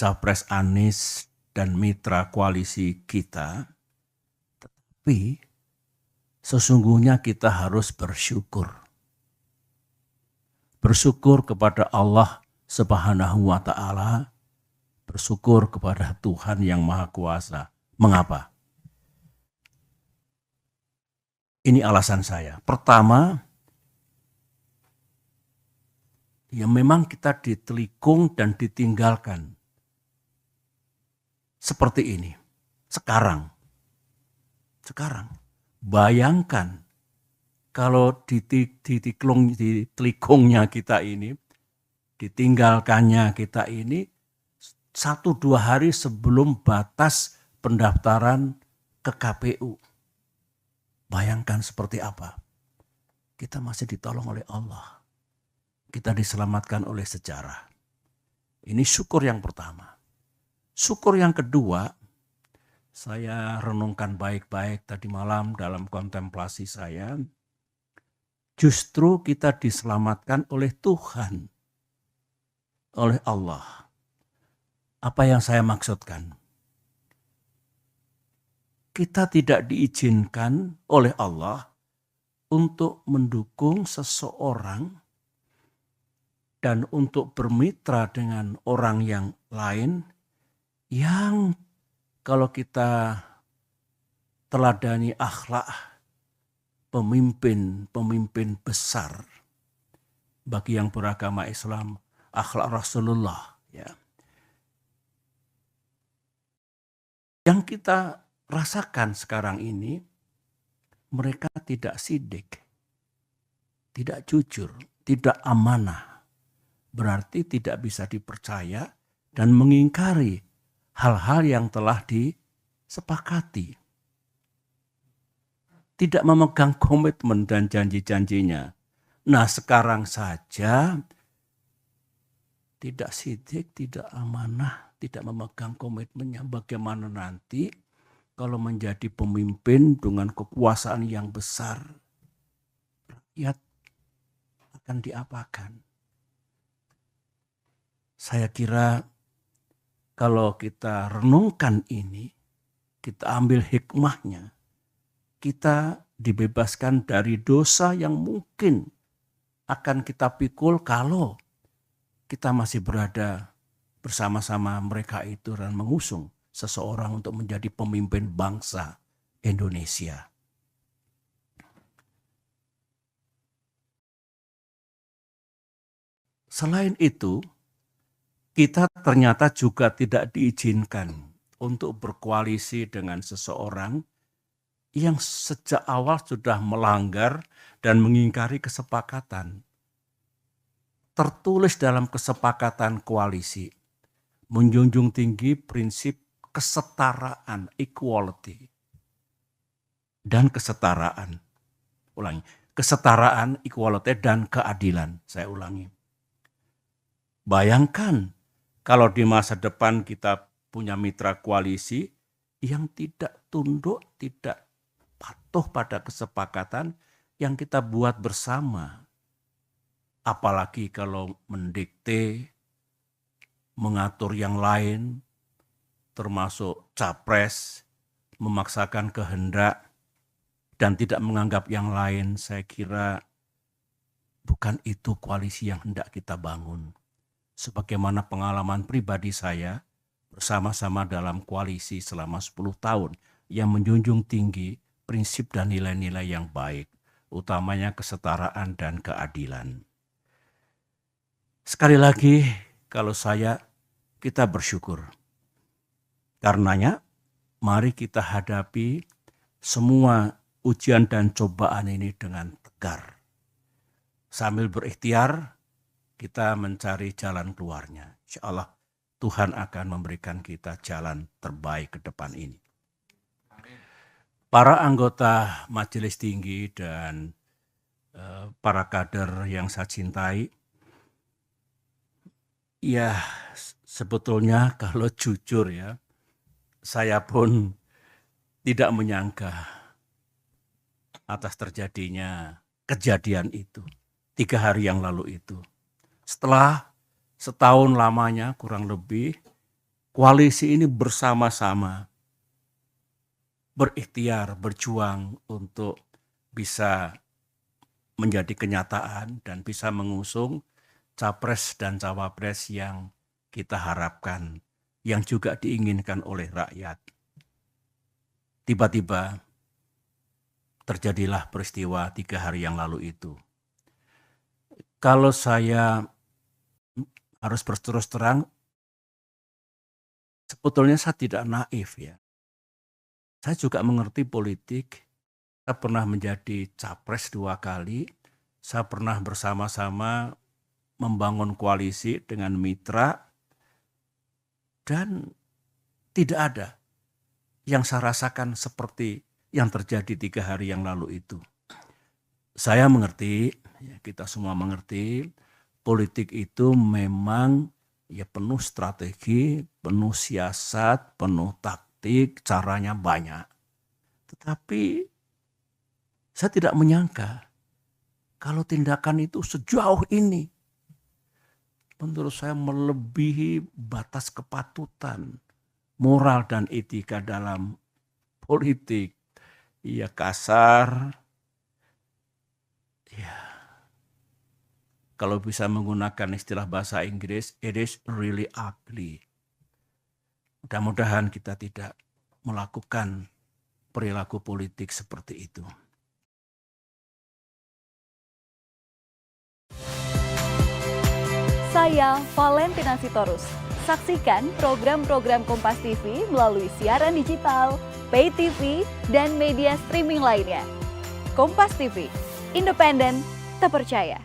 Capres Anies dan mitra koalisi kita, tetapi sesungguhnya kita harus bersyukur. Bersyukur kepada Allah Subhanahu wa Ta'ala, bersyukur kepada Tuhan yang Maha Kuasa. Mengapa? Ini alasan saya. Pertama, ya memang kita ditelikung dan ditinggalkan. Seperti ini. Sekarang. Bayangkan kalau ditelikungnya kita ini, ditinggalkannya kita ini, 1-2 hari sebelum batas pendaftaran ke KPU. Bayangkan seperti apa. Kita masih ditolong oleh Allah. Kita diselamatkan oleh sejarah. Ini syukur yang pertama. Syukur yang kedua, saya renungkan baik-baik tadi malam dalam kontemplasi saya. Justru kita diselamatkan oleh Tuhan. Oleh Allah. Apa yang saya maksudkan? Kita tidak diizinkan oleh Allah untuk mendukung seseorang dan untuk bermitra dengan orang yang lain yang kalau kita teladani akhlak pemimpin besar bagi yang beragama Islam, akhlak Rasulullah, ya. Yang kita rasakan sekarang ini, mereka tidak sidik, tidak jujur, tidak amanah. Berarti tidak bisa dipercaya dan mengingkari hal-hal yang telah disepakati. Tidak memegang komitmen dan janji-janjinya. Nah, sekarang saja tidak sidik, tidak amanah, tidak memegang komitmennya. Bagaimana nanti kalau menjadi pemimpin dengan kekuasaan yang besar, rakyat akan diapakan? Saya kira kalau kita renungkan ini, kita ambil hikmahnya, kita dibebaskan dari dosa yang mungkin akan kita pikul kalau kita masih berada bersama-sama mereka itu dan mengusung seseorang untuk menjadi pemimpin bangsa Indonesia. Selain itu, kita ternyata juga tidak diizinkan untuk berkoalisi dengan seseorang yang sejak awal sudah melanggar dan mengingkari kesepakatan. Tertulis dalam kesepakatan koalisi, menjunjung tinggi prinsip kesetaraan, equality, dan kesetaraan. Ulangi, kesetaraan, equality, dan keadilan. Saya ulangi. Bayangkan kalau di masa depan kita punya mitra koalisi yang tidak tunduk, tidak patuh pada kesepakatan yang kita buat bersama. Apalagi kalau mendikte, mengatur yang lain, termasuk capres, memaksakan kehendak, dan tidak menganggap yang lain. Saya kira bukan itu koalisi yang hendak kita bangun. Sebagaimana pengalaman pribadi saya bersama-sama dalam koalisi selama 10 tahun yang menjunjung tinggi prinsip dan nilai-nilai yang baik, utamanya kesetaraan dan keadilan. Sekali lagi, kalau kita bersyukur. Karenanya, mari kita hadapi semua ujian dan cobaan ini dengan tegar. Sambil berikhtiar, kita mencari jalan keluarnya. Insya Allah Tuhan akan memberikan kita jalan terbaik ke depan ini. Para anggota Majelis Tinggi dan para kader yang saya cintai, ya sebetulnya kalau jujur ya, saya pun tidak menyangka atas terjadinya kejadian itu 3 hari yang lalu itu. Setelah setahun lamanya kurang lebih koalisi ini bersama-sama berikhtiar, berjuang untuk bisa menjadi kenyataan dan bisa mengusung capres dan cawapres yang kita harapkan, yang juga diinginkan oleh rakyat. Tiba-tiba terjadilah peristiwa 3 hari yang lalu itu. Kalau saya harus berterus terang, sebetulnya saya tidak naif ya. Saya juga mengerti politik. Saya pernah menjadi capres 2 kali. Saya pernah bersama-sama membangun koalisi dengan mitra. Dan tidak ada yang saya rasakan seperti yang terjadi 3 hari yang lalu itu. Saya mengerti, ya kita semua mengerti, politik itu memang ya penuh strategi, penuh siasat, penuh taktik, caranya banyak. Tetapi saya tidak menyangka kalau tindakan itu sejauh ini, menurut saya melebihi batas kepatutan, moral dan etika dalam politik. Ya kasar, ya kalau bisa menggunakan istilah bahasa Inggris, it is really ugly. Mudah-mudahan kita tidak melakukan perilaku politik seperti itu. Saya Valentina Sitorus. Saksikan program-program Kompas TV melalui siaran digital, pay TV, dan media streaming lainnya. Kompas TV, independen, terpercaya.